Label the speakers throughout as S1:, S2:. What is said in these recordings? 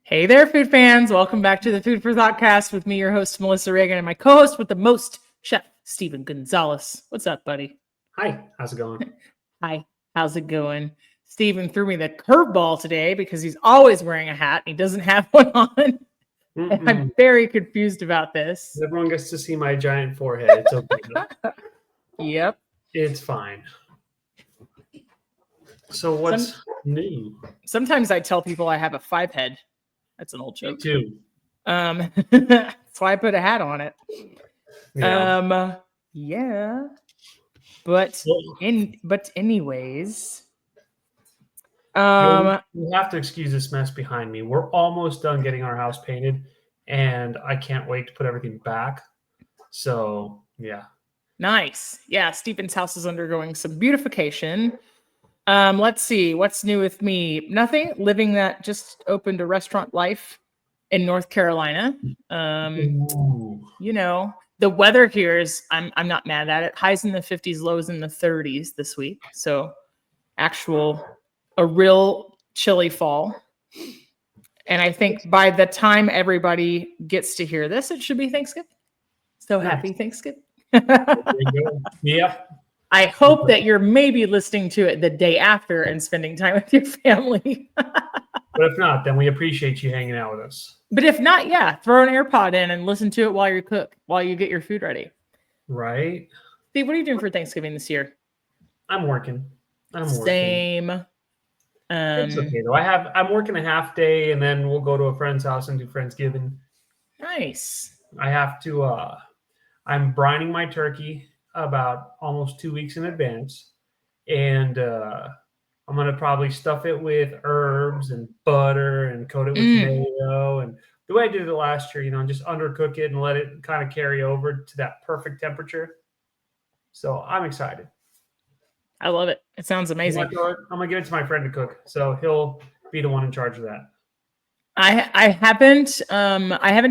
S1: Hey there, food fans. Welcome back to the Food for ThoughtCast with me, your host, Melissa Reagan, and my co-host with the most, Chef Steven Gonzalez. What's up, buddy?
S2: Hi, how's it going?
S1: Hi, how's it going? Steven threw me the curveball today because he's always wearing a hat and he doesn't have one on. And I'm very confused about this.
S2: Everyone gets to see my giant forehead. It's okay.
S1: Yep.
S2: It's fine. So what's new?
S1: Sometimes I tell people I have a 5 head. That's an old joke.
S2: Me too.
S1: That's why I put a hat on it. Yeah. But anyways,
S2: you have to excuse this mess behind me. We're almost done getting our house painted, and I can't wait to put everything back. So yeah.
S1: Nice. Yeah, Steven's house is undergoing some beautification. Let's see what's new with me. Nothing. Living that just opened a restaurant life in North Carolina. You know, the weather here is I'm not mad at it. Highs in the 50s, lows in the 30s this week. So a real chilly fall. And I think by the time everybody gets to hear this, it should be Thanksgiving. So happy Thanksgiving.
S2: Yeah.
S1: I hope that you're maybe listening to it the day after and spending time with your family.
S2: But if not, then we appreciate you hanging out with us.
S1: But if not, yeah, throw an AirPod in and listen to it while you get your food ready.
S2: Right.
S1: Steve, what are you doing for Thanksgiving this year?
S2: I'm working.
S1: Same.
S2: It's okay though. I'm working a half day, and then we'll go to a friend's house and do Friendsgiving.
S1: Nice.
S2: I have to. I'm brining my turkey about almost 2 weeks in advance, and I'm gonna probably stuff it with herbs and butter and coat it with mayo. And the way I did it last year, just undercook it and let it kind of carry over to that perfect temperature. So I'm excited.
S1: I love it. It sounds amazing.
S2: I'm gonna give it to my friend to cook, so he'll be the one in charge of that.
S1: I haven't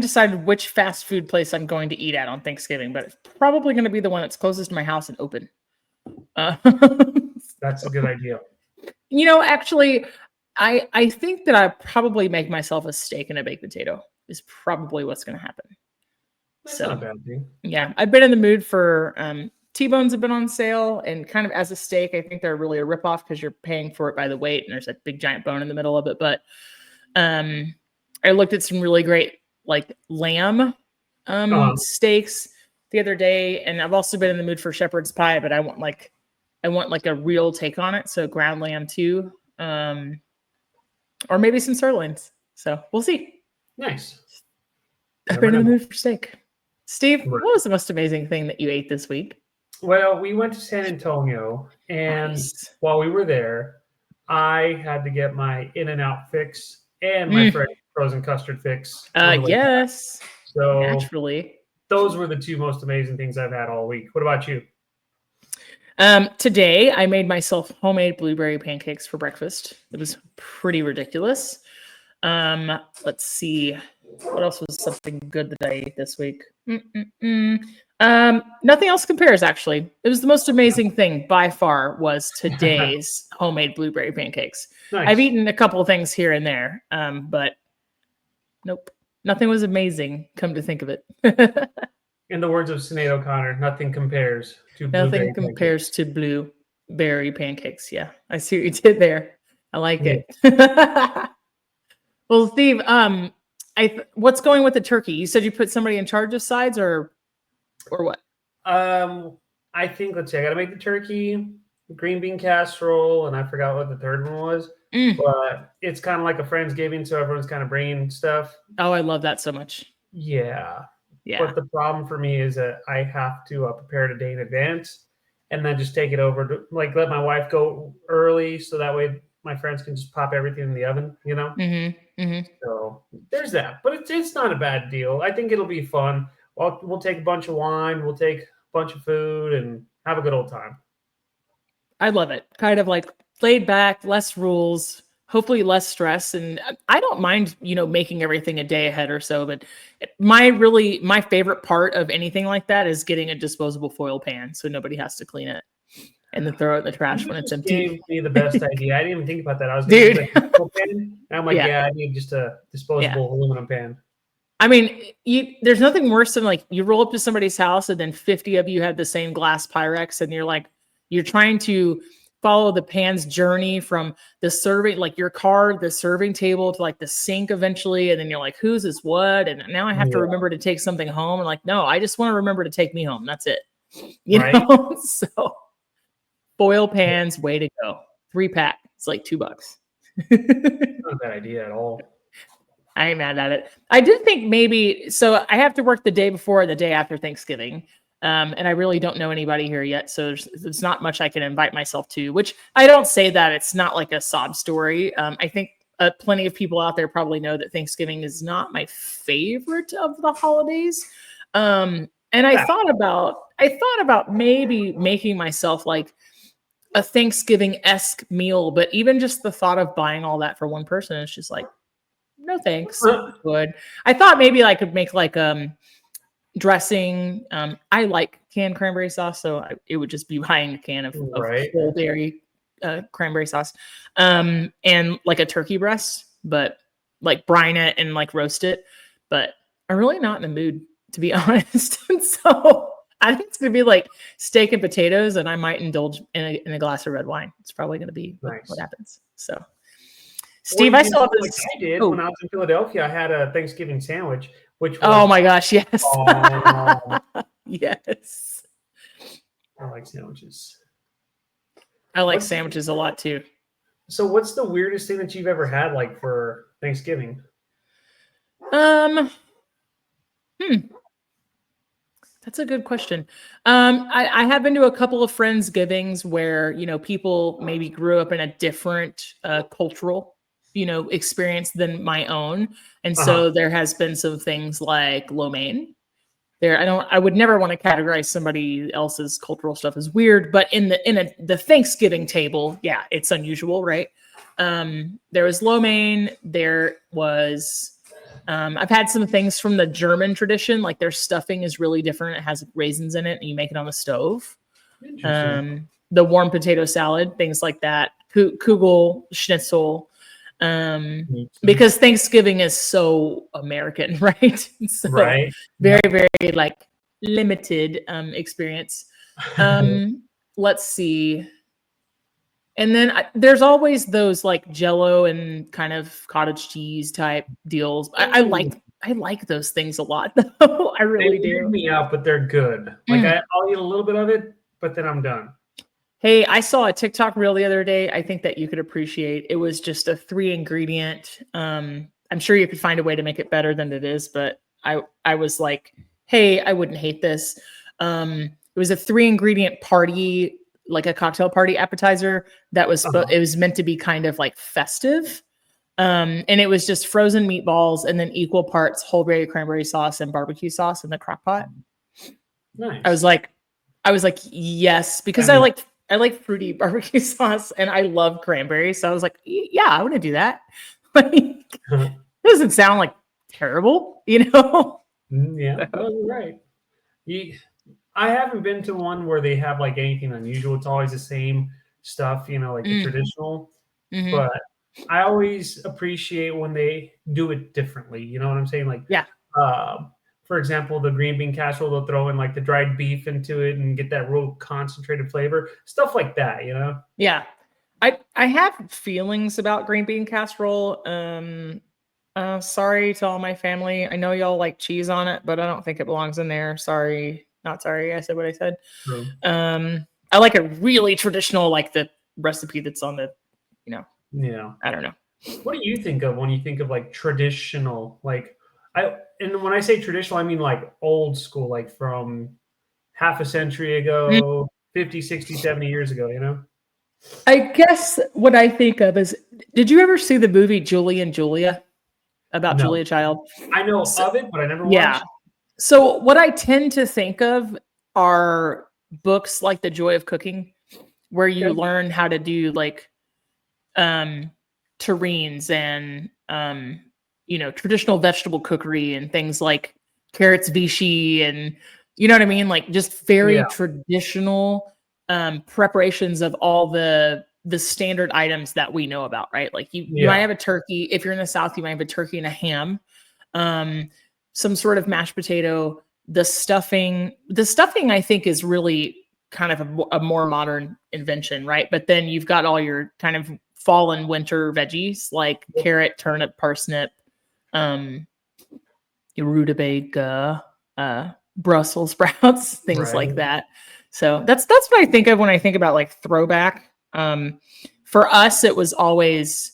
S1: decided which fast food place I'm going to eat at on Thanksgiving, but it's probably going to be the one that's closest to my house and open.
S2: That's a good idea.
S1: Actually, I think that I probably make myself a steak and a baked potato is probably what's going to happen.
S2: That's not a bad thing.
S1: Yeah, I've been in the mood for T-bones have been on sale, and kind of as a steak, I think they're really a ripoff because you're paying for it by the weight, and there's a big giant bone in the middle of it. But I looked at some really great like lamb steaks the other day, and I've also been in the mood for shepherd's pie, but I want like a real take on it, so ground lamb too, or maybe some sirloins. So we'll see.
S2: Nice.
S1: I've been in the mood for steak. Steve, what was the most amazing thing that you ate this week?
S2: Well, we went to San Antonio, and while we were there, I had to get my In-N-Out fix and my frozen custard fix.
S1: Yes.
S2: So
S1: naturally,
S2: those were the two most amazing things I've had all week. What about you?
S1: Today I made myself homemade blueberry pancakes for breakfast. It was pretty ridiculous. Let's see. What else was something good that I ate this week? Nothing else compares, actually. It was the most amazing thing by far was today's homemade blueberry pancakes.
S2: Nice.
S1: I've eaten a couple of things here and there, but nope. Nothing was amazing, come to think of it.
S2: In the words of Sinead O'Connor, nothing compares to
S1: blueberry pancakes. Yeah, I see what you did there. I like it. Well, Steve, what's going with the turkey? You said you put somebody in charge of sides, or what?
S2: I think, let's see, I got to make the turkey, green bean casserole, and I forgot what the third one was. But it's kind of like a Friendsgiving, so everyone's kind of bringing stuff.
S1: Oh, I love that so much.
S2: Yeah. But the problem for me is that I have to prepare it a day in advance and then just take it over to let my wife go early so that way my friends can just pop everything in the oven, So there's that. But it's not a bad deal. I think it'll be fun. We'll take a bunch of wine, we'll take a bunch of food, and have a good old time.
S1: I love it. Kind of like laid back, less rules, hopefully less stress. And I don't mind, making everything a day ahead or so. But my favorite part of anything like that is getting a disposable foil pan so nobody has to clean it. and then throw it in the trash when it's empty.
S2: Gave me the best idea. I didn't even think about that. I was
S1: Dude.
S2: thinking like a pan, and I'm like,
S1: Yeah.
S2: I need just a disposable aluminum pan.
S1: I mean, there's nothing worse than like you roll up to somebody's house and then 50 of you have the same glass Pyrex, and you're trying to follow the pan's journey from the serving, like your car, the serving table to like the sink eventually. And then you're like, whose is what? And now I have to remember to take something home. And like, no, I just want to remember to take me home. That's it. You know? So foil pans, way to go. 3-pack. It's like $2.
S2: Not a bad idea at all.
S1: I ain't mad at it. I did think maybe, so I have to work the day before and the day after Thanksgiving. And I really don't know anybody here yet. So there's not much I can invite myself to, which I don't say that it's not like a sob story. I think plenty of people out there probably know that Thanksgiving is not my favorite of the holidays. And I thought about maybe making myself like a Thanksgiving-esque meal, but even just the thought of buying all that for one person, it's just like, no thanks. Good. I thought maybe I could make like dressing. I like canned cranberry sauce, so it would just be buying a can of whole dairy cranberry sauce, and like a turkey breast, but like brine it and like roast it. But I'm really not in the mood, to be honest. And so I think it's gonna be like steak and potatoes, and I might indulge in a glass of red wine. It's probably gonna be what happens. So. Steve, I saw this.
S2: Like I did when I was in Philadelphia. I had a Thanksgiving sandwich, which was,
S1: oh my gosh, yes, yes.
S2: I like sandwiches.
S1: I like sandwiches a lot too.
S2: So, what's the weirdest thing that you've ever had, like for Thanksgiving?
S1: That's a good question. I have been to a couple of Friendsgivings where people maybe grew up in a different cultural experience than my own. And so there has been some things like lo mein there. I would never want to categorize somebody else's cultural stuff as weird, but in the Thanksgiving table, yeah, it's unusual, right? There was lo mein. There was, I've had some things from the German tradition, like their stuffing is really different. It has raisins in it and you make it on the stove. The warm potato salad, things like that. Kugel, schnitzel. Because Thanksgiving is so American, right? So very, very like limited experience. Let's see. And then there's always those like Jello and kind of cottage cheese type deals. I like those things a lot, though. I really do.
S2: They weird me out, but they're good. Like I'll eat a little bit of it, but then I'm done.
S1: Hey, I saw a TikTok reel the other day. I think that you could appreciate. It was just a 3-ingredient. I'm sure you could find a way to make it better than it is, but I was like, hey, I wouldn't hate this. It was a 3-ingredient party, like a cocktail party appetizer that was it was meant to be kind of like festive. And it was just frozen meatballs and then equal parts whole berry cranberry sauce and barbecue sauce in the crock pot.
S2: Nice.
S1: I was like, yes, because I like fruity barbecue sauce and I love cranberry. So I was like, yeah, I want to do that. Like, it doesn't sound like terrible,
S2: Yeah, no, you're right. I haven't been to one where they have like anything unusual. It's always the same stuff, like the traditional. But I always appreciate when they do it differently. You know what I'm saying? Like, for example, the green bean casserole, they'll throw in like the dried beef into it and get that real concentrated flavor. Stuff like that,
S1: Yeah. I have feelings about green bean casserole. Sorry to all my family. I know y'all like cheese on it, but I don't think it belongs in there. Sorry. Not sorry. I said what I said.
S2: True.
S1: I like a really traditional, like the recipe that's on the,
S2: Yeah.
S1: I don't know.
S2: What do you think of when you think of like traditional, and when I say traditional, I mean like old school, like from half a century ago, 50, 60, 70 years ago,
S1: I guess what I think of is, did you ever see the movie Julie and Julia about Julia Child?
S2: I know of it, but I never watched it.
S1: So what I tend to think of are books like The Joy of Cooking, where you learn how to do like terrines and traditional vegetable cookery and things like carrots vichy and you know what I mean? Like just very traditional preparations of all the standard items that we know about, right? Like you might have a turkey. If you're in the South, you might have a turkey and a ham, some sort of mashed potato. The stuffing, I think, is really kind of a more modern invention, right? But then you've got all your kind of fall and winter veggies like carrot, turnip, parsnip, rutabaga, Brussels sprouts, things like that. So that's what I think of when I think about like throwback. For us, it was always,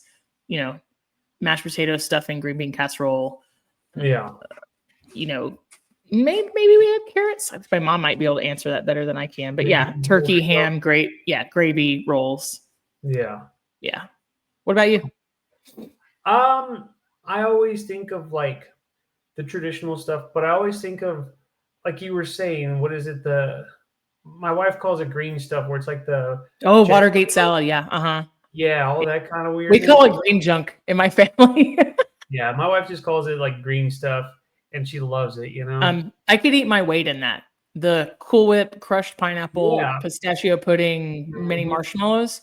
S1: mashed potato, stuffing, green bean casserole.
S2: Yeah.
S1: Maybe we had carrots. My mom might be able to answer that better than I can. But yeah, turkey, ham, gravy rolls.
S2: Yeah.
S1: Yeah. What about you?
S2: I always think of like the traditional stuff, but I always think of, like you were saying, what is it? My wife calls it green stuff, where it's like
S1: Watergate salad. Yeah.
S2: Yeah, all that kind of weird.
S1: We call it green junk in my family.
S2: Yeah, my wife just calls it like green stuff, and she loves it.
S1: I could eat my weight in that. The Cool Whip, crushed pineapple, pistachio pudding, mini marshmallows.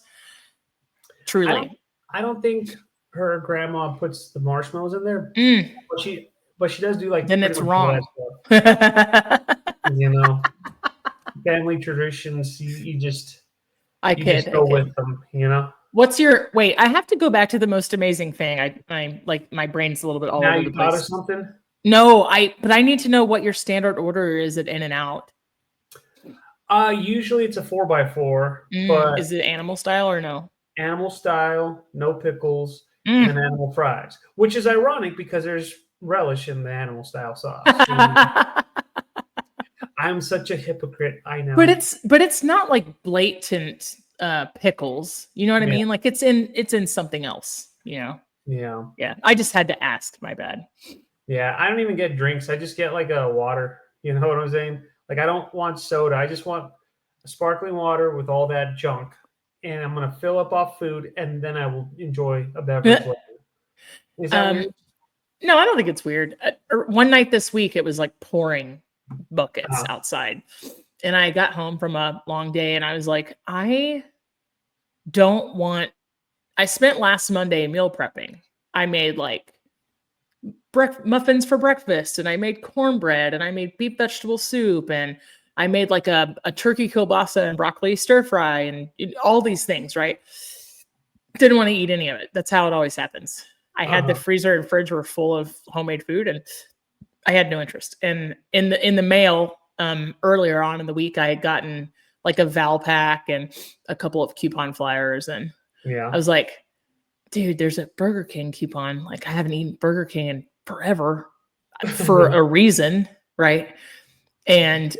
S1: Truly,
S2: I don't think her grandma puts the marshmallows in there, but she does do like.
S1: Then it's wrong.
S2: Family traditions. You just
S1: go
S2: with them.
S1: What's your wait? I have to go back to the most amazing thing. I like my brain's a little bit all over the place. Now you thought of
S2: something?
S1: No, but I need to know what your standard order is at In-N-Out.
S2: Usually it's a 4x4. But
S1: is it animal style or no?
S2: Animal style, no pickles, and animal fries. Which is ironic because there's relish in the animal style sauce. I'm such a hypocrite, I know.
S1: But it's not like blatant pickles. You know what I mean? Like it's in something else, Yeah. Yeah. I just had to ask, my bad.
S2: Yeah, I don't even get drinks. I just get like a water. You know what I'm saying? Like I don't want soda. I just want a sparkling water with all that junk. And I'm gonna fill up off food, and then I will enjoy a beverage later. Is that weird?
S1: No, I don't think it's weird. One night this week, it was like pouring buckets outside. And I got home from a long day and I was like, I spent last Monday meal prepping. I made like muffins for breakfast, and I made cornbread, and I made beef vegetable soup, and I made like a turkey kielbasa and broccoli stir fry, and all these things, right? Didn't want to eat any of it. That's how it always happens. I had the freezer and fridge were full of homemade food, and I had no interest. And in the mail, earlier on in the week, I had gotten like a Val pack and a couple of coupon flyers, and I was like, dude, there's a Burger King coupon. Like I haven't eaten Burger King in forever for a reason, right? And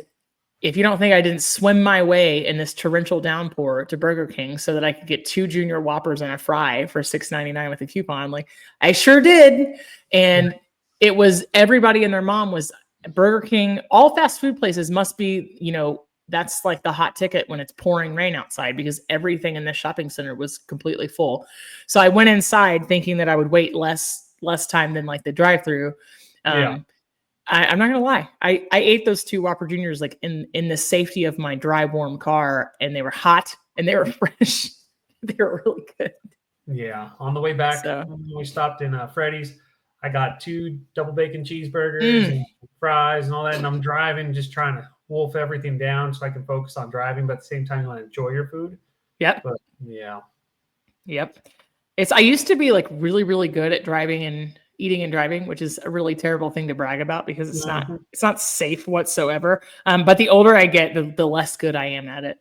S1: if you don't think I didn't swim my way in this torrential downpour to Burger King so that I could get 2 junior Whoppers and a fry for $6.99 with a coupon, like I sure did. And it was everybody and their mom was Burger King. All fast food places must be, that's like the hot ticket when it's pouring rain outside, because everything in this shopping center was completely full. So I went inside thinking that I would wait less time than like the drive-through. I'm not gonna lie. I ate those 2 Whopper Juniors like in the safety of my dry, warm car, and they were hot and they were fresh. They were really good.
S2: Yeah. On the way back, we stopped in Freddy's. I got 2 double bacon cheeseburgers and fries and all that, and I'm driving, just trying to wolf everything down so I can focus on driving, but at the same time, you want to enjoy your food.
S1: Yep.
S2: But yeah.
S1: Yep. I used to be like really, really good at driving and eating and driving, which is a really terrible thing to brag about because it's not safe whatsoever. But the older I get, the less good I am at it.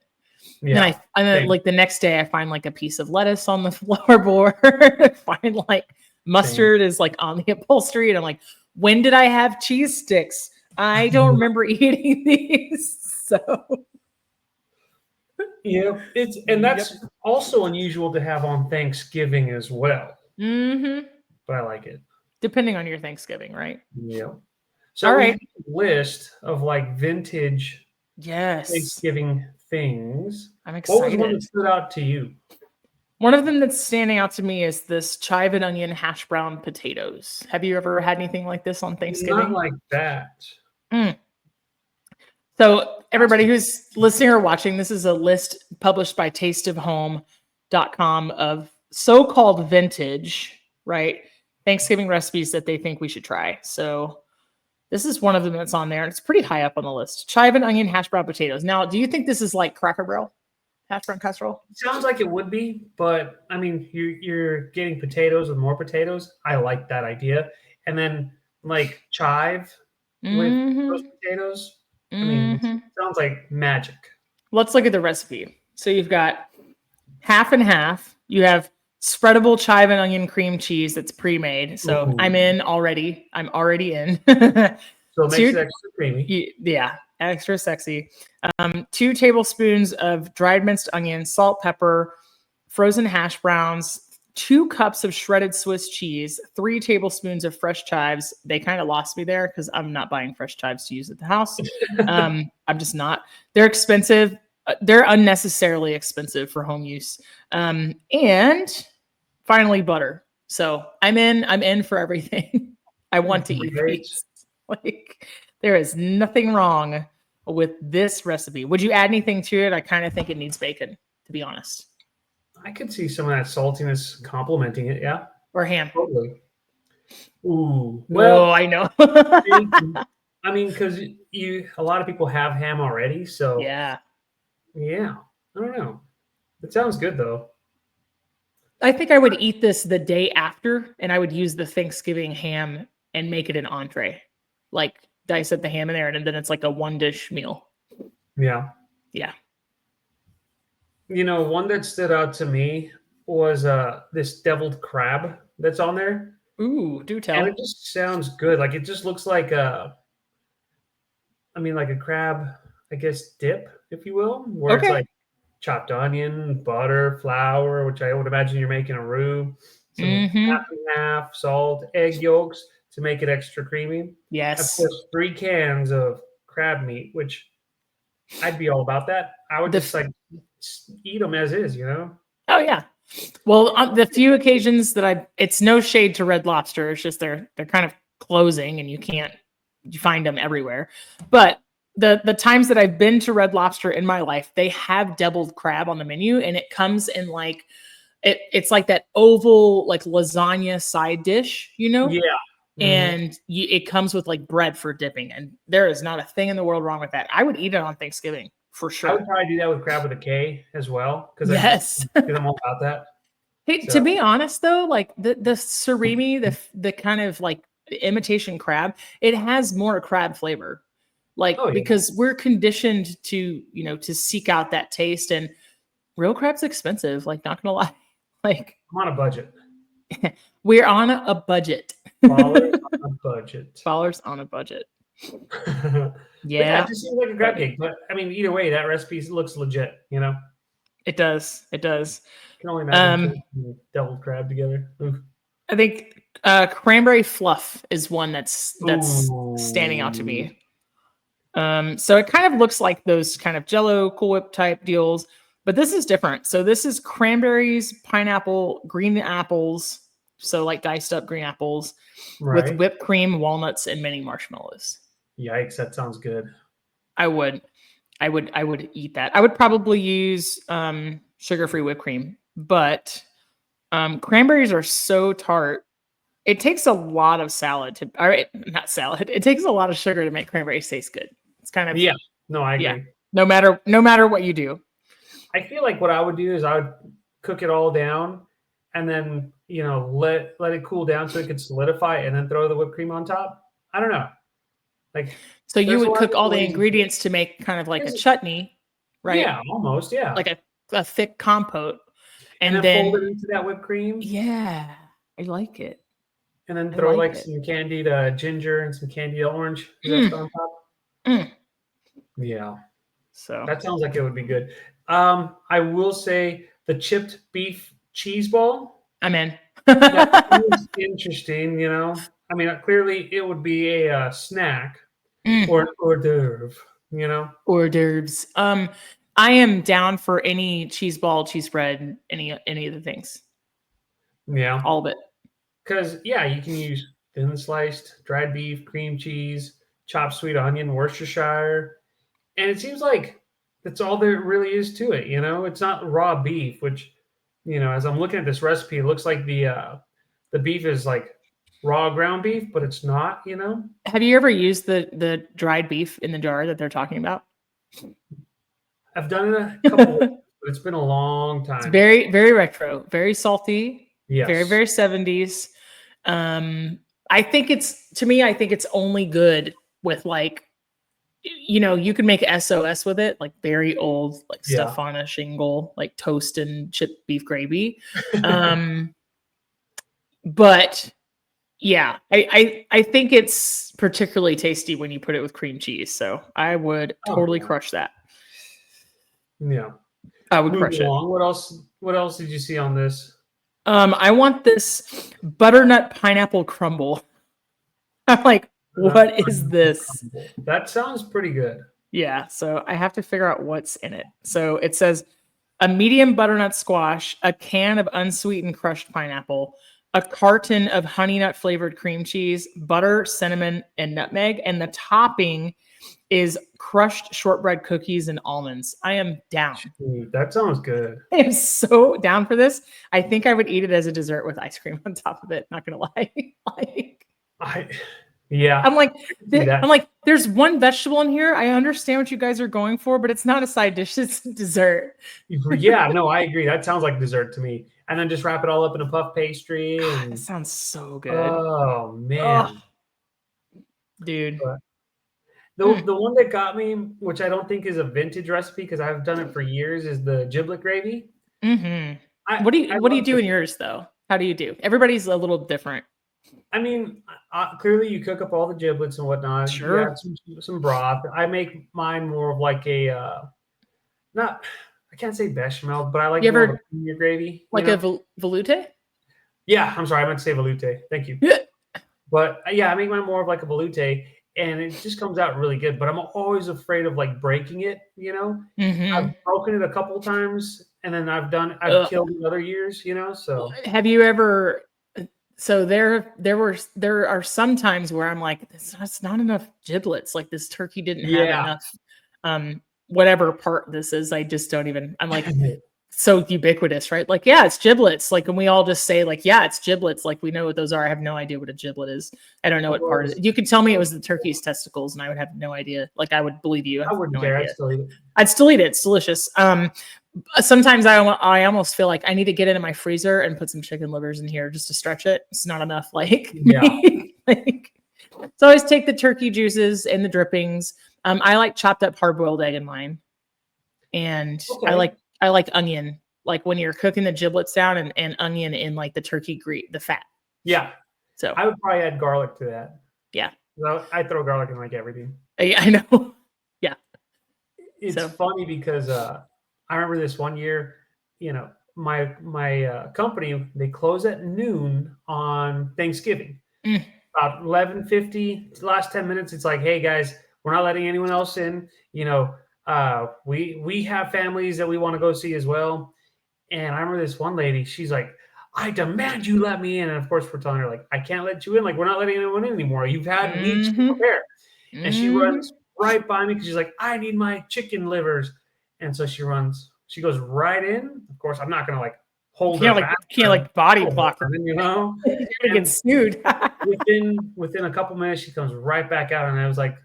S1: Yeah. And then like the next day I find like a piece of lettuce on the floorboard. Find like mustard is like on the upholstery, and I'm like, when did I have cheese sticks? I don't remember eating these. So
S2: that's also unusual to have on Thanksgiving as well. But I like it.
S1: Depending on your Thanksgiving, right?
S2: Yeah. So all right, list of like vintage Thanksgiving things.
S1: I'm excited.
S2: What was one that stood out to you?
S1: One of them that's standing out to me is this chive and onion hash brown potatoes. Have you ever had anything like this on Thanksgiving?
S2: Not like that.
S1: So everybody who's listening or watching, this is a list published by tasteofhome.com of so-called vintage, right? Thanksgiving recipes that they think we should try. So this is one of them that's on there. And it's pretty high up on the list. Chive and onion hash brown potatoes. Now, do you think this is like Cracker Barrel hash brown casserole?
S2: Sounds like it would be, but I mean, you're getting potatoes with more potatoes. I like that idea. And then like chive with those potatoes. I mean, it sounds like magic.
S1: Let's look at the recipe. So you've got half and half. You have spreadable chive and onion cream cheese that's pre-made. So
S2: Ooh.
S1: I'm in already. I'm already in.
S2: So it makes it extra creamy.
S1: Yeah, extra sexy. 2 tablespoons of dried minced onion, salt, pepper, frozen hash browns, 2 cups of shredded Swiss cheese, 3 tablespoons of fresh chives. They kind of lost me there because I'm not buying fresh chives to use at the house. I'm just not. They're expensive. They're unnecessarily expensive for home use. And finally, butter. So I'm in for everything. I want to eat these. Like, there is nothing wrong with this recipe. Would you add anything to it? I kind of think it needs bacon, to be honest.
S2: I could see some of that saltiness complementing it, yeah.
S1: Or ham.
S2: Totally. Ooh. Well,
S1: I know.
S2: I mean, because a lot of people have ham already, so
S1: yeah.
S2: I don't know. It sounds good though.
S1: I think I would eat this the day after, and I would use the Thanksgiving ham and make it an entree. Like dice up the ham in there, and then it's like a 1-dish meal.
S2: Yeah.
S1: Yeah.
S2: You know, one that stood out to me was this deviled crab that's on there.
S1: Ooh, do tell.
S2: And it just sounds good. Like it just looks like like a crab, I guess, dip, if you will, where it's like chopped onion, butter, flour, which I would imagine you're making a roux, some half and half, salt, egg yolks to make it extra creamy.
S1: Yes.
S2: Of course, 3 cans of crab meat, which I'd be all about that. I would just eat them as is, you know?
S1: Oh, yeah. Well, on the few occasions that it's no shade to Red Lobster. It's just they're kind of closing and you find them everywhere. But the times that I've been to Red Lobster in my life, they have deviled crab on the menu, and it comes in like it's like that oval like lasagna side dish, you know?
S2: Yeah.
S1: And it comes with like bread for dipping, and there is not a thing in the world wrong with that. I would eat it on Thanksgiving for sure.
S2: I would probably do that with crab with a K as well, because I'm all about that.
S1: Hey, to be honest though, like the surimi, the kind of like imitation crab, it has more crab flavor, like because we're conditioned to to seek out that taste, and real crab's expensive. Like, not gonna lie, like
S2: I'm on a budget.
S1: We're on a budget.
S2: Ballers on a budget.
S1: Ballers on a budget.
S2: Yeah, it just seems like a crab cake. But I mean, either way, that recipe looks legit. You know,
S1: it does. It does.
S2: I can only imagine deviled crab together. Oof.
S1: I think cranberry fluff is one that's standing out to me. So it kind of looks like those kind of Jell-O, Cool Whip type deals, but this is different. So this is cranberries, pineapple, green apples. So like diced up green apples with whipped cream, walnuts, and mini marshmallows.
S2: Yikes, that sounds good.
S1: I would eat that. I would probably use sugar-free whipped cream, but cranberries are so tart. It takes a lot of not salad. It takes a lot of sugar to make cranberries taste good. It's kind of
S2: No, I agree.
S1: Yeah. No matter what you do.
S2: I feel like what I would do is I would cook it all down and then let it cool down so it could solidify, and then throw the whipped cream on top. I don't know. Like,
S1: so you would cook all the ingredients to make kind of like a chutney, right?
S2: Yeah, almost. Yeah,
S1: like a thick compote,
S2: and then fold it into that whipped cream.
S1: Yeah, I like it.
S2: And then throw some candied ginger and some candied orange on top. Yeah,
S1: so
S2: that sounds like it would be good. I will say the chipped beef cheese ball.
S1: I'm in.
S2: That is interesting. I mean, clearly it would be a snack or an hors d'oeuvre.
S1: Hors d'oeuvres. I am down for any cheese ball, cheese spread, any of the things.
S2: Yeah,
S1: all of it.
S2: Because you can use thin sliced dried beef, cream cheese, chopped sweet onion, Worcestershire. And it seems like that's all there really is to it. It's not raw beef, which, as I'm looking at this recipe, it looks like the beef is like raw ground beef, but it's not.
S1: Have you ever used the dried beef in the jar that they're talking about?
S2: I've done it a couple, but it's been a long
S1: It's
S2: time.
S1: very, very retro, very salty, very,
S2: Yes.
S1: very 70s. I think it's only good with like, you can make SOS with it, like very old, like
S2: Yeah.
S1: stuff on a shingle, like toast and chipped beef gravy. But yeah, I think it's particularly tasty when you put it with cream cheese. So I would totally crush that.
S2: Yeah.
S1: I would crush it.
S2: Along. What else did you see on this?
S1: I want this butternut pineapple crumble. I'm like, what is this?
S2: That sounds pretty good.
S1: Yeah, so I have to figure out what's in it. So it says a medium butternut squash, a can of unsweetened crushed pineapple, a carton of honey nut flavored cream cheese, butter, cinnamon, and nutmeg, and the topping is crushed shortbread cookies and almonds. I am down.
S2: That sounds good.
S1: I am so down for this. I think I would eat it as a dessert with ice cream on top of it. Not gonna lie.
S2: Yeah.
S1: I'm like, there's one vegetable in here. I understand what you guys are going for, but it's not a side dish. It's dessert.
S2: Yeah, no, I agree. That sounds like dessert to me. And then just wrap it all up in a puff pastry.
S1: It sounds so good.
S2: Oh man,
S1: dude.
S2: The one that got me, which I don't think is a vintage recipe because I've done it for years, is the giblet gravy.
S1: Mm-hmm. What do you do in yours though? How do you do? Everybody's a little different.
S2: I mean, clearly you cook up all the giblets and whatnot.
S1: Sure.
S2: You add some broth. I make mine more of like a I can't say bechamel, but I like more of a creamier gravy.
S1: Like a velouté?
S2: Yeah, I'm sorry, I meant to say velouté. Thank you. But yeah, I make mine more of like a velouté, and it just comes out really good. But I'm always afraid of like breaking it.
S1: Mm-hmm.
S2: I've broken it a couple times, and then I've killed it other years. So
S1: have you ever? So there are some times where I'm like, that's not enough giblets. Like this turkey didn't have enough. Whatever part this is, I just don't even. I'm like, so ubiquitous, right? Like, yeah, it's giblets. Like, and we all just say, like, yeah, it's giblets. Like, we know what those are. I have no idea what a giblet is. I don't know what part of it. You could tell me it was the turkey's testicles, and I would have no idea. Like, I would believe you.
S2: I wouldn't care. I'd still eat it.
S1: I'd still eat it. It's delicious. Sometimes I almost feel like I need to get it in my freezer and put some chicken livers in here just to stretch it. It's not enough. Like, so I always take the turkey juices and the drippings. I like chopped up hard boiled egg in mine, and I like onion. Like when you're cooking the giblets down and onion in like the turkey the fat.
S2: Yeah.
S1: So
S2: I would probably add garlic to that.
S1: Yeah.
S2: Well, I throw garlic in like everything.
S1: I know. Yeah.
S2: It's funny because I remember this one year, my company, they close at noon on Thanksgiving. About 11:50, last 10 minutes, it's like, hey guys, we're not letting anyone else in. We have families that we want to go see as well. And I remember this one lady, she's like, I demand you let me in. And of course, we're telling her, like, I can't let you in. Like, we're not letting anyone in anymore. You've had weeks to prepare. And she runs right by me because she's like, I need my chicken livers. And so she goes right in. Of course, I'm not going to like hold her back.
S1: Can't like body block her.
S2: You're going
S1: to get sued.
S2: within a couple minutes, she comes right back out. And I was like,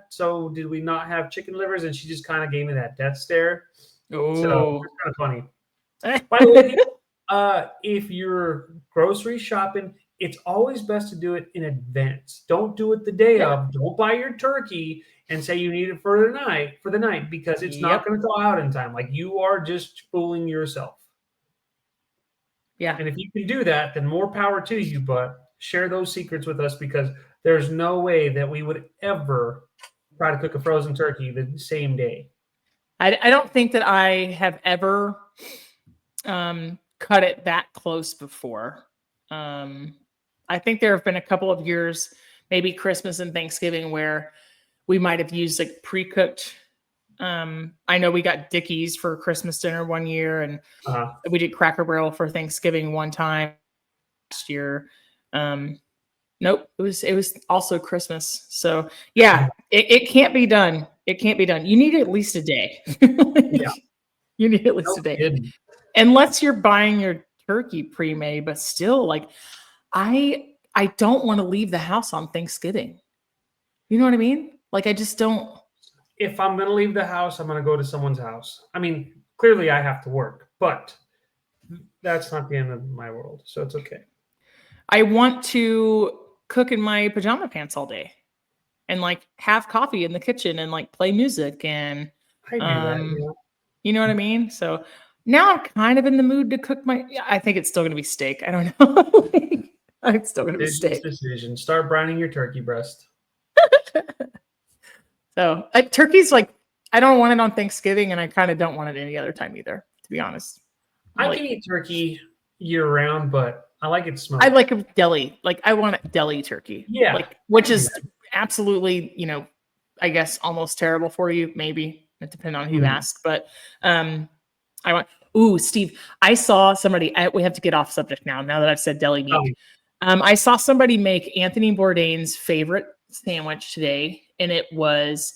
S2: so did we not have chicken livers? And she just kind of gave me that death stare.
S1: Oh.
S2: So it's kind of funny. By the way, if you're grocery shopping, it's always best to do it in advance. Don't do it the day of. Don't buy your turkey and say you need it for the night because it's not going to thaw out in time. Like you are just fooling yourself.
S1: Yeah.
S2: And if you can do that, then more power to you, but share those secrets with us because there's no way that we would ever try to cook a frozen turkey the same day.
S1: I don't think that I have ever cut it that close before. I think there have been a couple of years, maybe Christmas and Thanksgiving, where we might have used like pre-cooked. I know we got Dickies for Christmas dinner one year, and we did Cracker Barrel for Thanksgiving one time last year. Nope, it was also Christmas. So yeah, it can't be done. It can't be done. You need at least a day.
S2: Yeah.
S1: You need at least a day. Unless you're buying your turkey pre-made, but still, like, I don't want to leave the house on Thanksgiving. You know what I mean? Like, I just don't.
S2: If I'm going to leave the house, I'm going to go to someone's house. I mean, clearly I have to work, but that's not the end of my world, so it's okay.
S1: I want to cook in my pajama pants all day and like have coffee in the kitchen and like play music and
S2: I do that, yeah.
S1: You know what I mean? So now I'm kind of in the mood to cook I think it's still going to be steak. I don't know. It's still going to be steak.
S2: Decision. Start brining your turkey breast.
S1: So turkey's like, I don't want it on Thanksgiving and I kind of don't want it any other time either, to be honest.
S2: I can eat turkey year round, but I like it smoked.
S1: I like a deli. Like I want a deli turkey.
S2: Yeah.
S1: Like, which is absolutely, I guess almost terrible for you. Maybe it depends on who you ask, but I want. Ooh, Steve, I saw somebody. We have to get off subject now. Now that I've said deli meat, I saw somebody make Anthony Bourdain's favorite sandwich today, and it was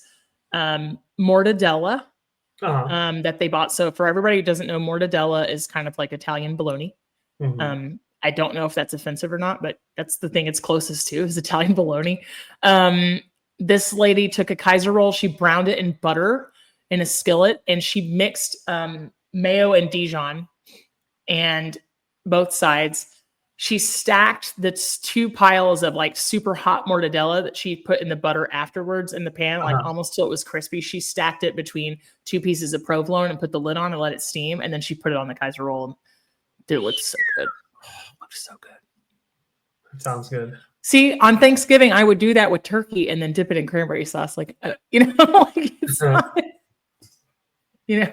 S1: mortadella that they bought. So for everybody who doesn't know, mortadella is kind of like Italian bologna. I don't know if that's offensive or not, but that's the thing it's closest to is Italian bologna. This lady took a Kaiser roll. She browned it in butter in a skillet, and she mixed mayo and Dijon and both sides. She stacked the two piles of like super hot mortadella that she put in the butter afterwards in the pan, like almost till it was crispy. She stacked it between two pieces of provolone and put the lid on and let it steam. And then she put it on the Kaiser roll and it looked so good. So good.
S2: That sounds good.
S1: See, on Thanksgiving, I would do that with turkey and then dip it in cranberry sauce. Like, like it's not,
S2: Yeah,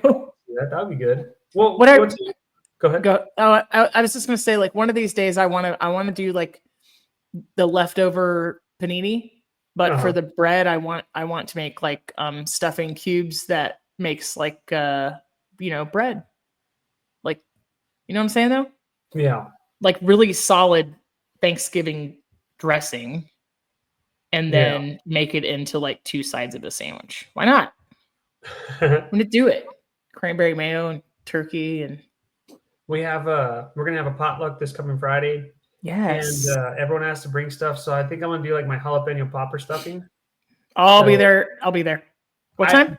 S2: that'd be good. Well,
S1: whatever.
S2: Go ahead.
S1: Oh, I was just gonna say, like, one of these days, I want to do like the leftover panini, but for the bread, I want to make like stuffing cubes that makes like bread. Like, you know what I'm saying though?
S2: Yeah. Like
S1: really solid Thanksgiving dressing and then make it into like two sides of a sandwich. Why not? I'm gonna do it. Cranberry mayo and turkey, and
S2: we're gonna have a potluck this coming Friday.
S1: Yes.
S2: And everyone has to bring stuff, so I think I'm gonna do like my jalapeno popper stuffing.
S1: I'll be there. What time?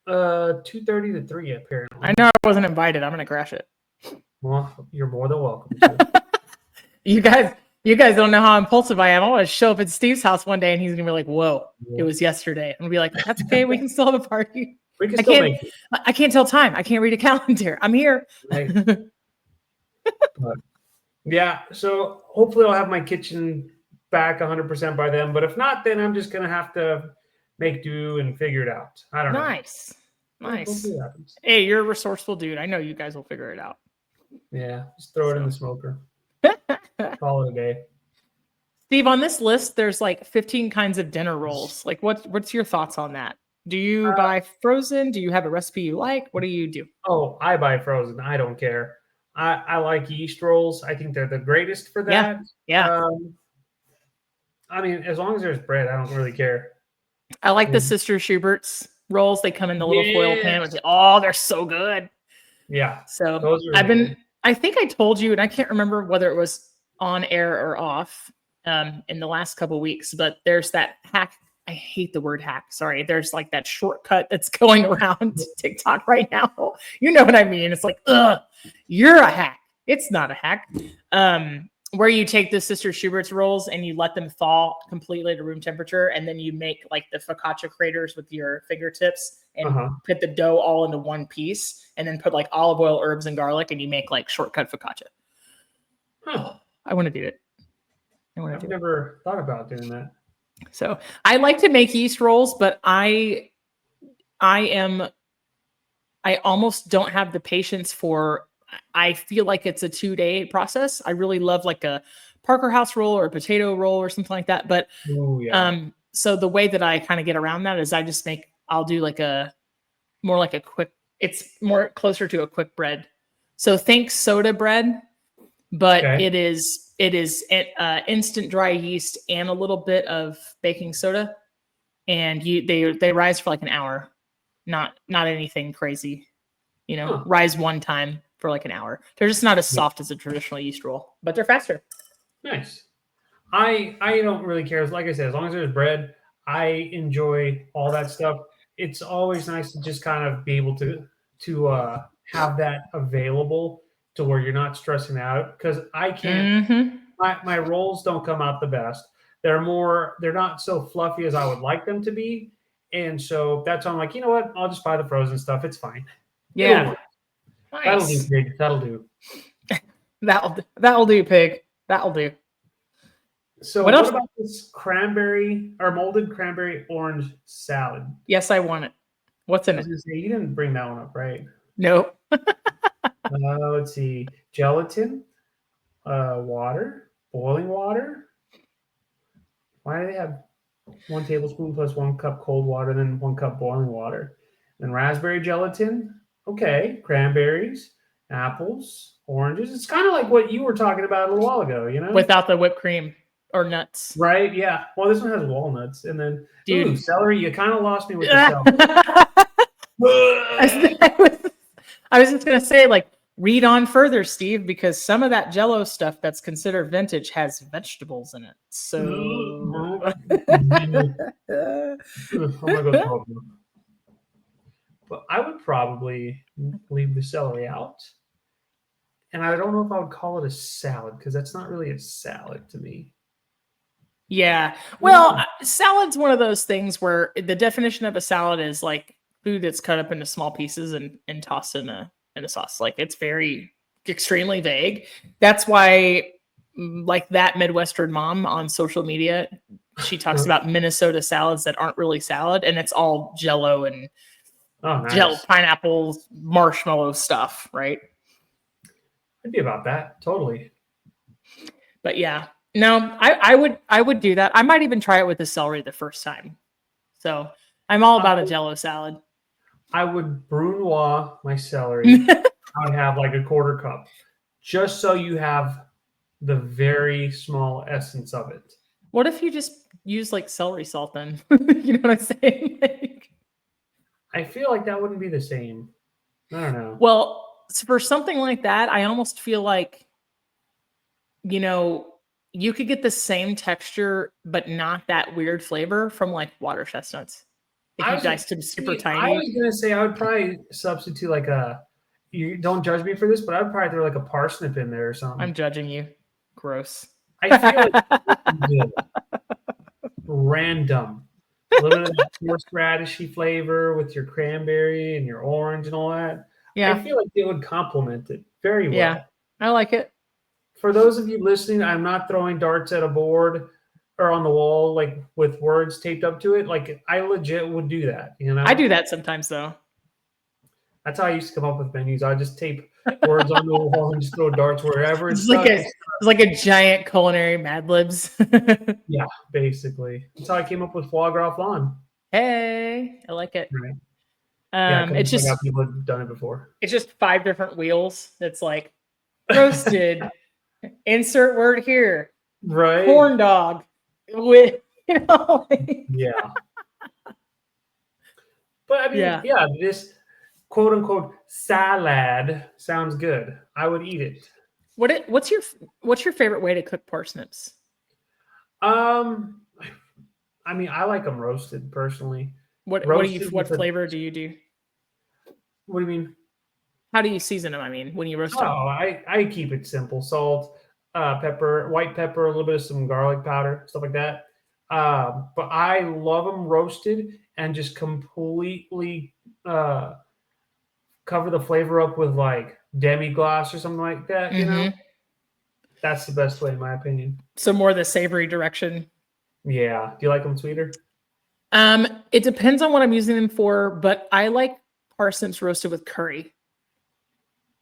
S2: 2:30 to 3 apparently.
S1: I know I wasn't invited. I'm gonna crash it.
S2: Well, you're more than welcome.
S1: You guys don't know how impulsive I am. I want to show up at Steve's house one day and he's gonna be like, "Whoa, it was yesterday." I'm gonna be like, "That's okay. We can still have a party."
S2: We can still make it.
S1: I can't tell time. I can't read a calendar. I'm here.
S2: Right. But, yeah. So hopefully I'll have my kitchen back 100% by then. But if not, then I'm just gonna have to make do and figure it out. I don't know.
S1: Nice. Hey, you're a resourceful dude. I know you guys will figure it out.
S2: Yeah, just throw it in the smoker. Call it a day.
S1: Steve, on this list, there's like 15 kinds of dinner rolls. Like, what's your thoughts on that? Do you buy frozen? Do you have a recipe you like? What do you do?
S2: Oh, I buy frozen. I don't care. I like yeast rolls. I think they're the greatest for that.
S1: Yeah.
S2: I mean, as long as there's bread, I don't really care.
S1: I like the Sister Schubert's rolls. They come in the little foil pan. They're so good.
S2: Yeah.
S1: So I think I told you, and I can't remember whether it was on air or off in the last couple of weeks, but there's that hack. I hate the word hack. Sorry. There's like that shortcut that's going around TikTok right now. You know what I mean? It's like, you're a hack. It's not a hack. Where you take the Sister Schubert's rolls and you let them thaw completely to room temperature, and then you make like the focaccia craters with your fingertips and put the dough all into one piece, and then put like olive oil, herbs, and garlic, and you make like shortcut focaccia. I want to do it.
S2: I've never thought about doing that.
S1: So I like to make yeast rolls, but I almost don't have the patience for. I feel like it's a 2-day process. I really love like a Parker House roll or a potato roll or something like that. But so the way that I kind of get around that is I'll do like it's more closer to a quick bread. So think soda bread, but it is instant dry yeast and a little bit of baking soda. and they rise for like an hour, not anything crazy, rise one time for like an hour. They're just not as soft as a traditional yeast roll, but they're faster.
S2: Nice. I don't really care. Like I said, as long as there's bread, I enjoy all that stuff. It's always nice to just kind of be able to have that available to where you're not stressing out, because I can't.
S1: Mm-hmm.
S2: My rolls don't come out the best. They're not so fluffy as I would like them to be, and so that's why I'm like, you know what? I'll just buy the frozen stuff. It's fine.
S1: Yeah,
S2: nice. That'll do, pig. That'll do.
S1: That'll do, pig. That'll do.
S2: So what about this cranberry or molded cranberry orange salad?
S1: Yes, I want it. What's in it?
S2: You didn't bring that one up, right?
S1: No.
S2: Let's see. Gelatin, water, boiling water. Why do they have 1 tablespoon plus 1 cup cold water, then 1 cup boiling water? Then raspberry gelatin. Okay. Cranberries, apples, oranges. It's kind of like what you were talking about a little while ago,
S1: Without the whipped cream or nuts.
S2: Right, yeah. Well, this one has walnuts. And then, celery. You kind of lost me with the
S1: celery. I was just going to say, like, read on further, Steve, because some of that Jell-O stuff that's considered vintage has vegetables in it. So,
S2: but I would probably leave the celery out. And I don't know if I would call it a salad, because that's not really a salad to me.
S1: Yeah. Well, salad's one of those things where the definition of a salad is like food that's cut up into small pieces and tossed in a sauce. Like, it's very extremely vague. That's why, like, that Midwestern mom on social media, she talks about Minnesota salads that aren't really salad, and it's all Jell-O and pineapple, marshmallow stuff, right?
S2: I'd be about that, totally.
S1: But yeah, no, I would do that. I might even try it with the celery the first time. So I'm all about a Jell-O salad.
S2: I would brunoise my celery. I would have like a 1/4 cup, just so you have the very small essence of it.
S1: What if you just use like celery salt then? You know what I'm saying?
S2: I feel like that wouldn't be the same. I don't know.
S1: Well, for something like that, I almost feel like, you could get the same texture, but not that weird flavor from like water chestnuts. If you diced them super tiny.
S2: I was going to say I would probably substitute like you don't judge me for this, but I'd probably throw like a parsnip in there or something.
S1: I'm judging you. Gross.
S2: I feel like random. A little bit of that horseradishy flavor with your cranberry and your orange and all that. Yeah. I feel like they would complement it very well.
S1: Yeah, I like it.
S2: For those of you listening, I'm not throwing darts at a board or on the wall, like with words taped up to it. Like, I legit would do that,
S1: I do that sometimes, though.
S2: That's how I used to come up with menus. I just tape words on the wall and just throw darts wherever.
S1: It's like a giant culinary Mad Libs.
S2: Yeah, basically. That's how I came up with foie gras flan.
S1: Hey, I like it.
S2: Right.
S1: It's just
S2: people have done it before.
S1: It's just 5 different wheels. It's like roasted. Insert word here.
S2: Right.
S1: Corn dog. With
S2: Yeah. But I mean, this quote unquote salad sounds good. I would eat it.
S1: What's your favorite way to cook parsnips?
S2: I mean, I like them roasted personally.
S1: What flavor do you do?
S2: What do you mean?
S1: How do you season them? I mean, when you roast them?
S2: Oh, I keep it simple: salt, pepper, white pepper, a little bit of some garlic powder, stuff like that. But I love them roasted and just completely cover the flavor up with like demi-glace or something like that.
S1: Mm-hmm.
S2: That's the best way, in my opinion.
S1: So more the savory direction.
S2: Yeah. Do you like them sweeter?
S1: It depends on what I'm using them for, but I like parsnips roasted with curry.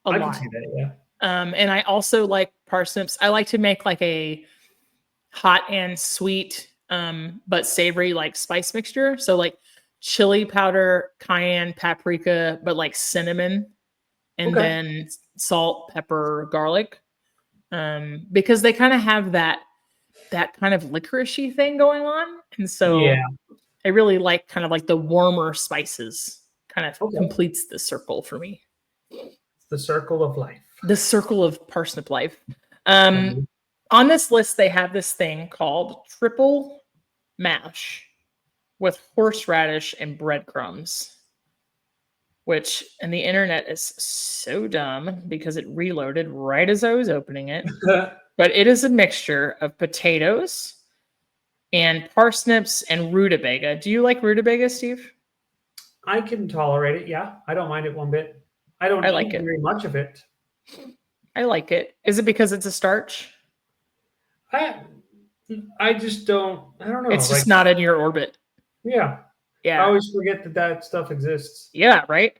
S2: I can see that, yeah.
S1: And I also like parsnips. I like to make like a hot and sweet, but savory like spice mixture. So like chili powder, cayenne, paprika, but like cinnamon, and then salt, pepper, garlic. Because they kind of have that kind of licoricey thing going on. And so I really like kind of like the warmer spices. Kind of
S2: Okay.
S1: completes the circle for me.
S2: It's the circle of life.
S1: The circle of parsnip life.
S2: Mhm.
S1: On this list, they have this thing called triple mash with horseradish and breadcrumbs, which, and the internet is so dumb because it reloaded right as I was opening it. But it is a mixture of potatoes and parsnips and rutabaga. Do you like rutabaga, Steve?
S2: I can tolerate it. Yeah, I don't mind it one bit. I don't
S1: I like
S2: eat
S1: it.
S2: very much of it.
S1: I like it. Is it because it's a starch?
S2: I just don't. I don't know.
S1: It's
S2: Like,
S1: just not in your orbit.
S2: yeah, I
S1: Yeah.
S2: always forget that stuff exists.
S1: Yeah, right.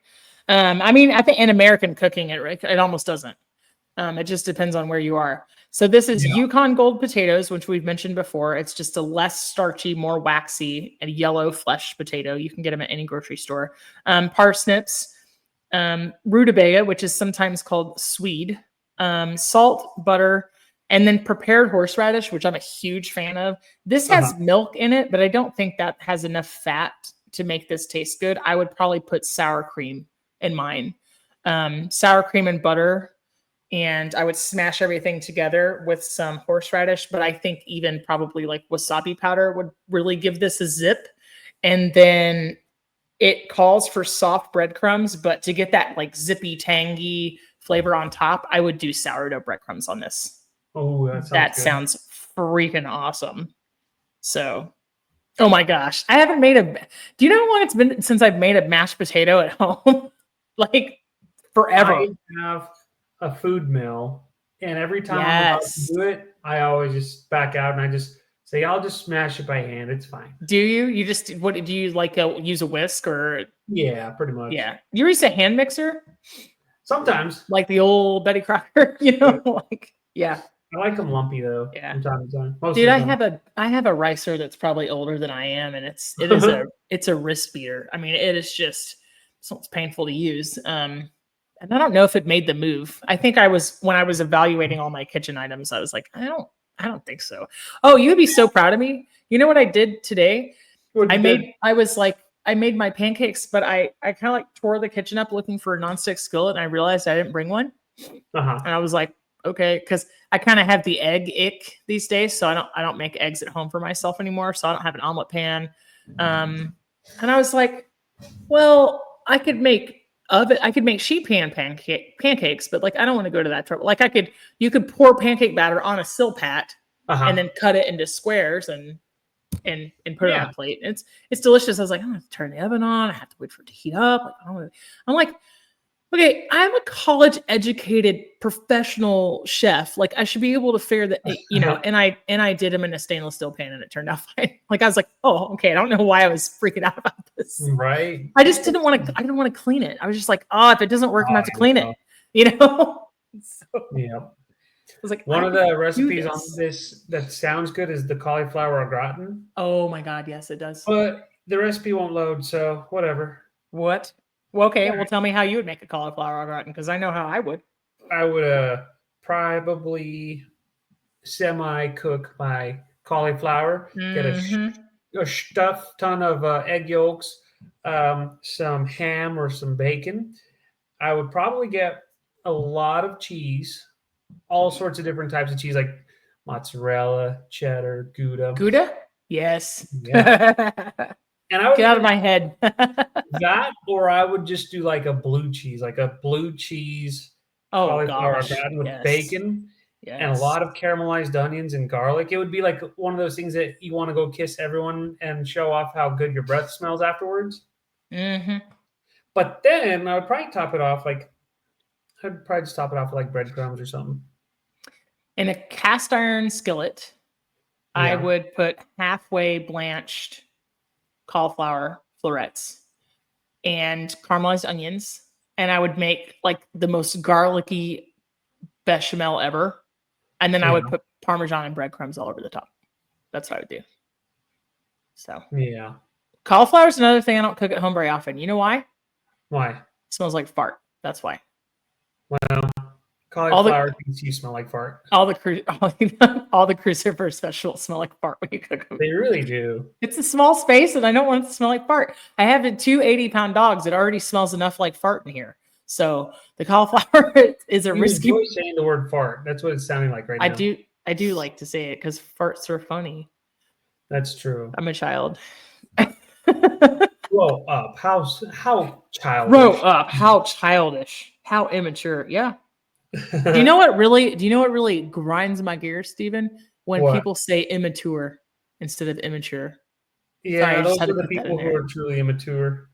S1: I mean, I think in American cooking, it almost doesn't. It just depends on where you are. So this is
S2: Yeah.
S1: Yukon Gold potatoes, which we've mentioned before. It's just a less starchy, more waxy, and yellow flesh potato. You can get them at any grocery store. Parsnips, rutabaga, which is sometimes called swede, salt, butter, and then prepared horseradish, which I'm a huge fan of. This has milk in it, but I don't think that has enough fat to make this taste good. I would probably put sour cream in mine. Sour cream and butter, and I would smash everything together with some horseradish, but I think even probably like wasabi powder would really give this a zip. And then it calls for soft breadcrumbs, but to get that like zippy, tangy flavor on top, I would do sourdough breadcrumbs on this.
S2: Oh, that sounds
S1: That
S2: good.
S1: sounds freaking awesome. So, oh my gosh, I haven't made a. Do you know how long it's been since I've made a mashed potato at home? Like forever.
S2: I have a food mill, and every time I'm about to
S1: Yes.
S2: do it, I always just back out and I just say, "I'll just smash it by hand. It's fine."
S1: Do you? You just what do you like? Use a whisk or
S2: Yeah, pretty much.
S1: yeah? You use a hand mixer
S2: Sometimes
S1: like the old Betty Crocker, you know? Like yeah,
S2: I like them lumpy though.
S1: yeah.
S2: From time to time. Most
S1: Dude,
S2: of
S1: I
S2: the time.
S1: have a ricer that's probably older than I am, and it's a wrist beater. I mean, it is just so it's painful to use. And I don't know if it made the move. I think I was when I was evaluating all my kitchen items, I was like, I don't think so. Oh, you would be so proud of me. You know what I did today? I made my pancakes, but I kind of like tore the kitchen up looking for a nonstick skillet, and I realized I didn't bring one.
S2: Uh-huh.
S1: And I was like, okay, because I kind of have the egg ick these days, so I don't make eggs at home for myself anymore. So I don't have an omelet pan. And I was like, well, I could make sheet pan pancakes, but like I don't want to go to that trouble. Like you could pour pancake batter on a silpat and then cut it into squares and put it on a plate. It's delicious. I was like, I'm gonna turn the oven on. I have to wait for it to heat up. Like, I'm like, okay, I'm a college educated professional chef. Like I should be able to figure that, you know, and I did them in a stainless steel pan and it turned out fine. Like I was like, oh, okay. I don't know why I was freaking out about this.
S2: Right.
S1: I just didn't want to clean it. I was just like, oh, if it doesn't work, I'm gonna have to clean it. You know? So,
S2: yeah.
S1: I was like,
S2: one of the recipes on this that sounds good is the cauliflower au gratin.
S1: Oh my god, yes, it does.
S2: But the recipe won't load, so whatever.
S1: What? Well, okay, well tell me how you would make a cauliflower au gratin, because I know how I would.
S2: I would probably semi-cook my cauliflower, get a stuff ton of egg yolks, some ham or some bacon. I would probably get a lot of cheese, all sorts of different types of cheese, like mozzarella, cheddar, Gouda.
S1: Gouda? Yes.
S2: Yeah. And I would
S1: get out of my head.
S2: that, or I would just do like a blue cheese cauliflower gratin with bacon and a lot of caramelized onions and garlic. It would be like one of those things that you want to go kiss everyone and show off how good your breath smells afterwards. But then I would probably top it off I'd probably just top it off with like breadcrumbs or something.
S1: In a cast iron skillet, I would put halfway blanched cauliflower florets and caramelized onions, and I would make like the most garlicky bechamel ever, and then I would put Parmesan and breadcrumbs all over the top. That's what I would do. So cauliflower is another thing I don't cook at home very often. You know why?
S2: Why?
S1: It smells like fart. That's why.
S2: Well, Cauliflower things you smell like fart.
S1: All the cruciferous vegetables smell like fart when you cook them.
S2: They really do.
S1: It's a small space, and I don't want it to smell like fart. I have 2 80-pound dogs. It already smells enough like fart in here. So the cauliflower is a risky.
S2: You enjoy saying the word fart. That's what it's sounding like right now.
S1: I do like to say it because farts are funny.
S2: That's true.
S1: I'm a child.
S2: Grow up. How childish.
S1: Grow up. How childish. How immature. Yeah. Do you know what really grinds my gears, Stephen? When people say immature instead of immature.
S2: Yeah, those are the people who are truly immature.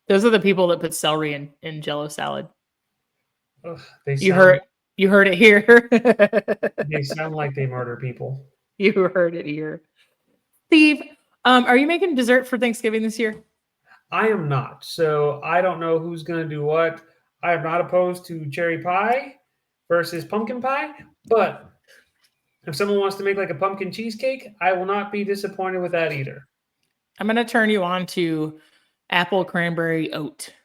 S1: Those are the people that put celery in Jello salad.
S2: Ugh,
S1: you heard it here.
S2: They sound like they murder people.
S1: You heard it here. Steve, are you making dessert for Thanksgiving this year?
S2: I am not. So I don't know who's going to do what. I am not opposed to cherry pie versus pumpkin pie. But if someone wants to make like a pumpkin cheesecake, I will not be disappointed with that either.
S1: I'm going to turn you on to apple cranberry oat.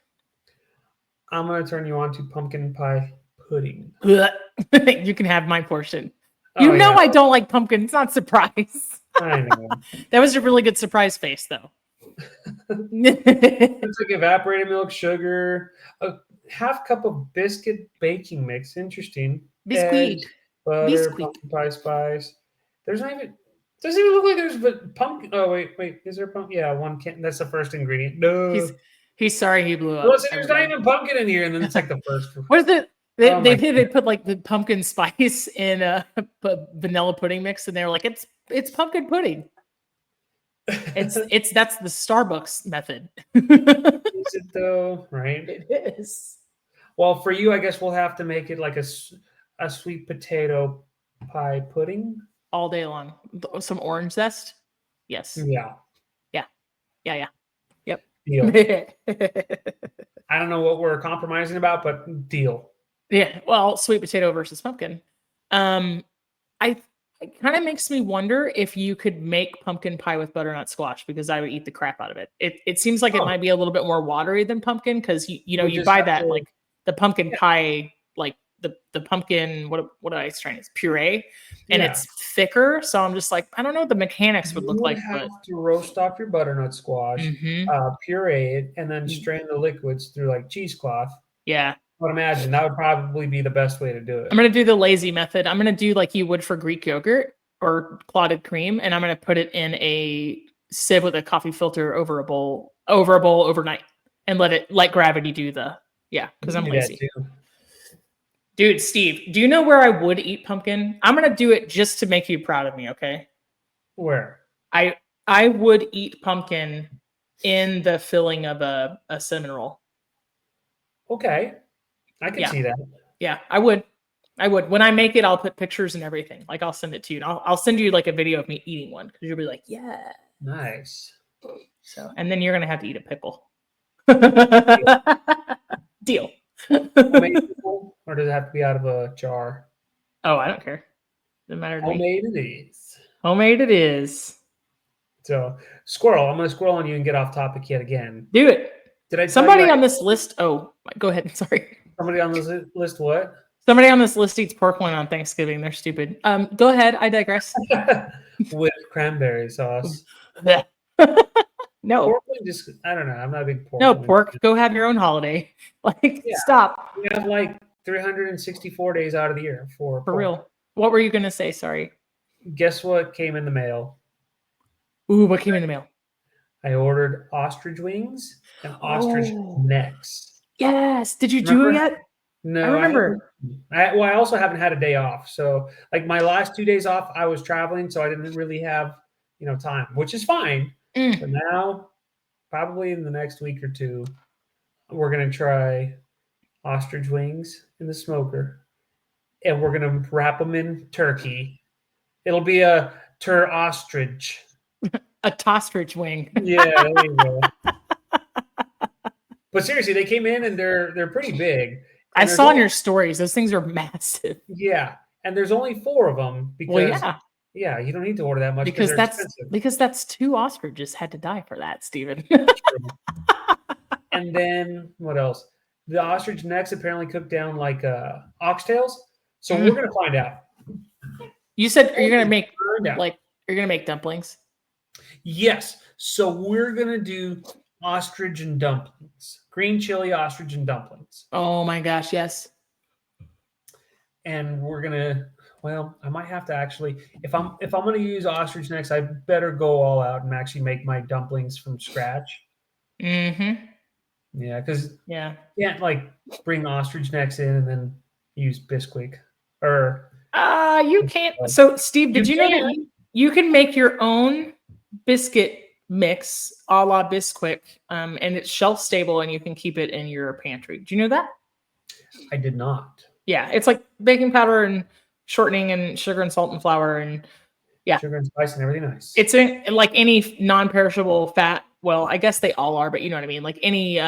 S2: I'm going to turn you on to pumpkin pie pudding.
S1: You can have my portion. I don't like pumpkin. It's not a surprise.
S2: I know.
S1: That was a really good surprise face, though.
S2: It's like evaporated milk, sugar, a half cup of biscuit baking mix. Interesting.
S1: Biscuit.
S2: Egg, butter, pumpkin pie spice. Doesn't even look like there's pumpkin. Oh, wait. Is there pumpkin? Yeah, one can. That's the first ingredient. No.
S1: He's sorry he blew up.
S2: Well, there's not even pumpkin in here, and then it's like the first.
S1: What is it? They put like the pumpkin spice in a vanilla pudding mix, and they were like, it's pumpkin pudding. That's the Starbucks method.
S2: Is it though? Right.
S1: It is.
S2: Well, for you, I guess we'll have to make it like a sweet potato pie pudding
S1: all day long. Some orange zest. Yes.
S2: Yeah.
S1: Yep.
S2: Deal. I don't know what we're compromising about, but deal.
S1: Yeah. Well, sweet potato versus pumpkin. It kind of makes me wonder if you could make pumpkin pie with butternut squash, because I would eat the crap out of it. It seems like it might be a little bit more watery than pumpkin, because you buy that like the pumpkin pie, like the pumpkin, what I was trying, it's puree, and it's thicker. So I'm just like, I don't know what the mechanics would look like.
S2: You have to roast off your butternut squash, puree it, and then strain the liquids through like cheesecloth.
S1: Yeah.
S2: I would imagine that would probably be the best way to do it.
S1: I'm going to do the lazy method. I'm going to do like you would for Greek yogurt or clotted cream, and I'm going to put it in a sieve with a coffee filter over a bowl overnight, and let gravity do because I'm lazy. Dude, Steve, do you know where I would eat pumpkin? I'm going to do it just to make you proud of me, okay?
S2: Where?
S1: I would eat pumpkin in the filling of a cinnamon roll.
S2: Okay. I can see that.
S1: Yeah, I would. When I make it, I'll put pictures and everything. Like, I'll send it to you. And I'll send you like a video of me eating one, because you'll be like, yeah.
S2: Nice.
S1: So, and then you're going to have to eat a pickle. Deal.
S2: Or does it have to be out of a jar?
S1: Oh, I don't care. Doesn't matter to me.
S2: Homemade it is.
S1: Homemade it is.
S2: So, squirrel, I'm going to squirrel on you and get off topic yet again.
S1: Do it.
S2: Did I?
S1: Somebody on this list? Oh, go ahead. Sorry.
S2: Somebody on this list? What?
S1: Somebody on this list eats pork loin on Thanksgiving. They're stupid. Go ahead. I digress.
S2: With cranberry sauce.
S1: No.
S2: Pork loin just, I don't know. I'm not a big pork.
S1: No, pork. Go have your own holiday. Stop.
S2: We have like 364 days out of the year for pork.
S1: Real. What were you going to say? Sorry.
S2: Guess what came in the mail?
S1: Ooh, what came in the mail?
S2: I ordered ostrich wings and ostrich necks.
S1: Yes. Did you do it yet?
S2: No.
S1: I remember.
S2: I also haven't had a day off. So like my last 2 days off, I was traveling, so I didn't really have, time, which is fine. But now, probably in the next week or two, we're going to try ostrich wings in the smoker, and we're going to wrap them in turkey. It'll be a ostrich.
S1: A tostrich wing.
S2: Yeah, there you go. But seriously, they came in and they're pretty big.
S1: I saw in your stories; those things are massive.
S2: Yeah, and there's only 4 of them because you don't need to order that much
S1: because that's 2 ostriches had to die for that, Stephen.
S2: And then what else? the ostrich necks apparently cook down like oxtails. So we're gonna find out.
S1: You said you're gonna make dumplings.
S2: Yes. So we're gonna do ostrich and dumplings, green chili ostrich and dumplings.
S1: Oh my gosh, yes.
S2: And we're gonna. Well, I might have to actually. If I'm gonna use ostrich necks, I better go all out and actually make my dumplings from scratch.
S1: Mm-hmm.
S2: Yeah, because
S1: you
S2: can't like bring ostrich necks in and then use Bisquick or.
S1: You can't. So, Steve, did you know that you can make your own biscuit mix a la Bisquick, and it's shelf stable and you can keep it in your pantry? Do you know that?
S2: I did not.
S1: Yeah, it's like baking powder and shortening and sugar and salt and flour and
S2: sugar and spice and everything nice.
S1: It's like any non-perishable fat. Well, I guess they all are, but you know what I mean. Like any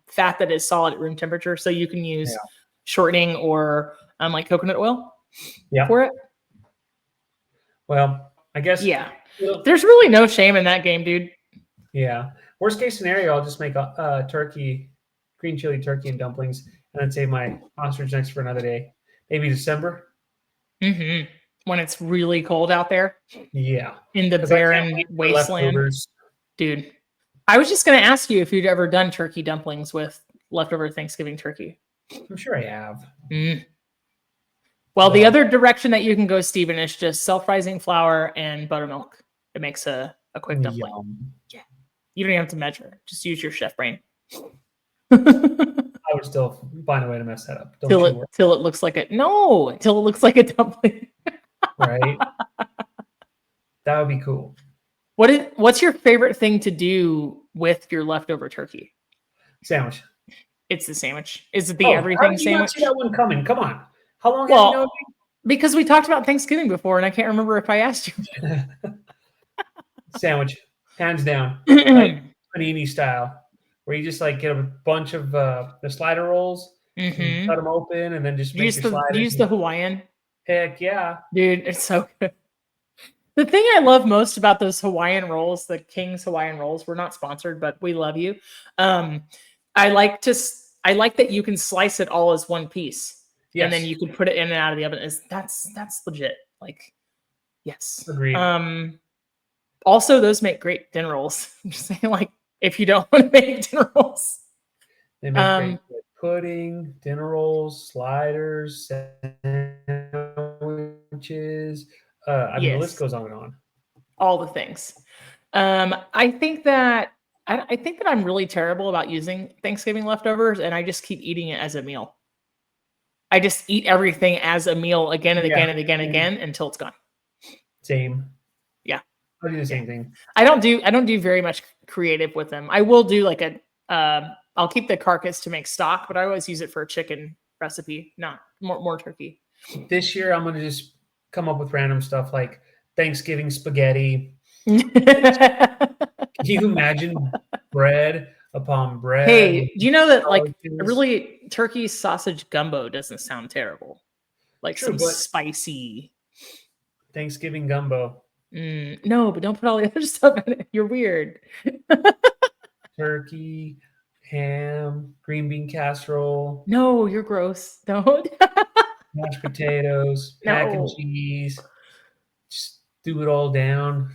S1: fat that is solid at room temperature, so you can use shortening or like coconut oil for it.
S2: Well, I guess
S1: there's really no shame in that game, dude.
S2: Yeah. Worst case scenario, I'll just make a turkey, green chili turkey and dumplings, and then save my ostrich necks for another day. Maybe December.
S1: Mm-hmm. When it's really cold out there.
S2: Yeah.
S1: In the barren wasteland. Dude. I was just going to ask you if you'd ever done turkey dumplings with leftover Thanksgiving turkey.
S2: I'm sure I have.
S1: Well, the other direction that you can go, Steven, is just self-rising flour and buttermilk. It makes a quick dumpling. Yeah. You don't even have to measure. Just use your chef brain.
S2: I would still find a way to mess that up.
S1: Till it looks like it. No, till it looks like a dumpling.
S2: Right. That would be cool.
S1: What's your favorite thing to do with your leftover turkey?
S2: Sandwich.
S1: It's the sandwich. Is it the everything sandwich?
S2: Not see that one coming. Come on. How long have you known me?
S1: Because we talked about Thanksgiving before, and I can't remember if I asked you.
S2: Sandwich, hands down, like panini style, where you just like get a bunch of the slider rolls, cut them open, and then just make your sliders.
S1: Use the Hawaiian.
S2: Heck yeah,
S1: dude, it's so good. The thing I love most about those Hawaiian rolls, the King's Hawaiian rolls, we're not sponsored, but we love you. I like that you can slice it all as one piece. Yes. And then you can put it in and out of the oven. That's legit. Like, yes.
S2: Agreed.
S1: Also, those make great dinner rolls. I'm just saying, like, if you don't want to make dinner rolls.
S2: They make great pudding, dinner rolls, sliders, sandwiches. The list goes on and on.
S1: All the things. I think that I'm really terrible about using Thanksgiving leftovers, and I just keep eating it as a meal. I just eat everything as a meal again and again and again and again until it's gone.
S2: Same.
S1: Yeah.
S2: I do the same thing.
S1: I don't do very much creative with them. I will do like I'll keep the carcass to make stock, but I always use it for a chicken recipe, not more turkey.
S2: This year I'm gonna just come up with random stuff like Thanksgiving spaghetti. Can you imagine bread upon bread?
S1: Hey, do you know that like really turkey sausage gumbo doesn't sound terrible? Like some spicy
S2: Thanksgiving gumbo.
S1: No, but don't put all the other stuff in it. You're weird.
S2: Turkey, ham, green bean casserole.
S1: No, you're gross. Don't.
S2: Mashed potatoes, mac and cheese. Just do it all down.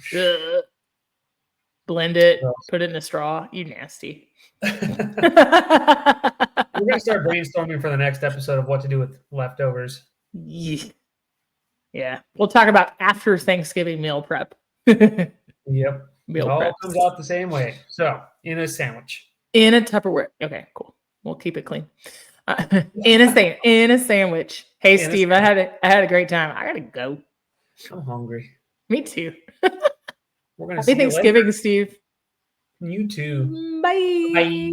S1: Blend it, put it in a straw. You nasty.
S2: We're going to start brainstorming for the next episode of what to do with leftovers.
S1: Yeah. We'll talk about after Thanksgiving meal prep.
S2: Yep. It all comes out the same way. So, in a sandwich.
S1: In a Tupperware. Okay, cool. We'll keep it clean. In a sandwich. Hey, Steve, I had a great time. I gotta go.
S2: I'm hungry.
S1: Me too.
S2: We're gonna
S1: Happy Thanksgiving, Steve.
S2: You too.
S1: Bye.
S2: Bye.